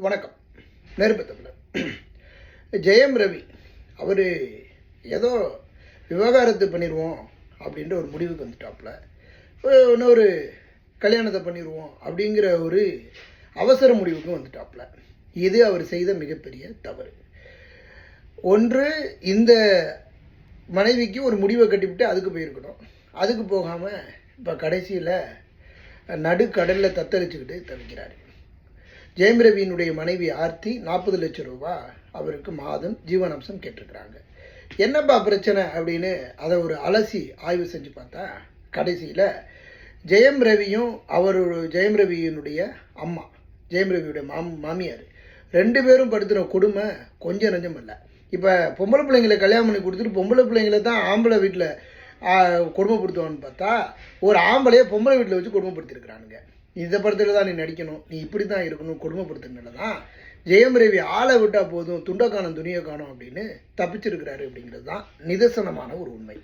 வணக்கம். நெருப்பு தமிழர். ஜெயம் ரவி அவர் ஏதோ விவகாரத்து பண்ணிடுவோம் அப்படின்ற ஒரு முடிவுக்கு வந்துட்டாப்புல. இன்னொரு கல்யாணத்தை பண்ணிடுவோம் அப்படிங்கிற ஒரு அவசர முடிவுக்கு வந்துட்டாப்புல. இது அவர் செய்த மிகப்பெரிய தவறு. ஒன்று, இந்த மனைவிக்கு ஒரு முடிவை கட்டிவிட்டு அதுக்கு போயிருக்கணும். அதுக்கு போகாமல் இப்போ கடைசியில் நடுக்கடலில் தத்தளிச்சுக்கிட்டு தவிக்கிறார். ஜெயம் ரவியினுடைய மனைவி ஆர்த்தி 40 லட்சம் ரூபா அவருக்கு மாதம் ஜீவனாம்சம் கேட்டிருக்கிறாங்க. என்னப்பா பிரச்சனை அப்படின்னு அதை ஒரு அலசி ஆய்வு செஞ்சு பார்த்தா கடைசியில் ஜெயம் ரவியினுடைய அம்மா, ஜெயம் ரவியுடைய மாமியார் 2 பேரும் படுத்துகிற கொடுமை கொஞ்சம் நஞ்சம் இல்லை. இப்போ பொம்பளை பிள்ளைங்களை கல்யாணம் பண்ணி கொடுத்துட்டு பொம்பளை பிள்ளைங்களை தான் ஆம்பளை வீட்டில் கொடுமைப்படுத்துவான்னு பார்த்தா ஒரு ஆம்பளையே பொம்பளை வீட்டில் வச்சு கொடுமைப்படுத்திருக்கிறானுங்க. இந்த படத்தில் தான் நீ நடிக்கணும், நீ இப்படி தான் இருக்கணும், கொடுமைப்படுத்துனால தான் ஜெயம் ரவி ஆளை விட்டால் போதும், துண்டை காணும் துணியை காணும் அப்படின்னு தப்பிச்சிருக்கிறாரு அப்படிங்கிறது தான் நிதர்சனமான ஒரு உண்மை.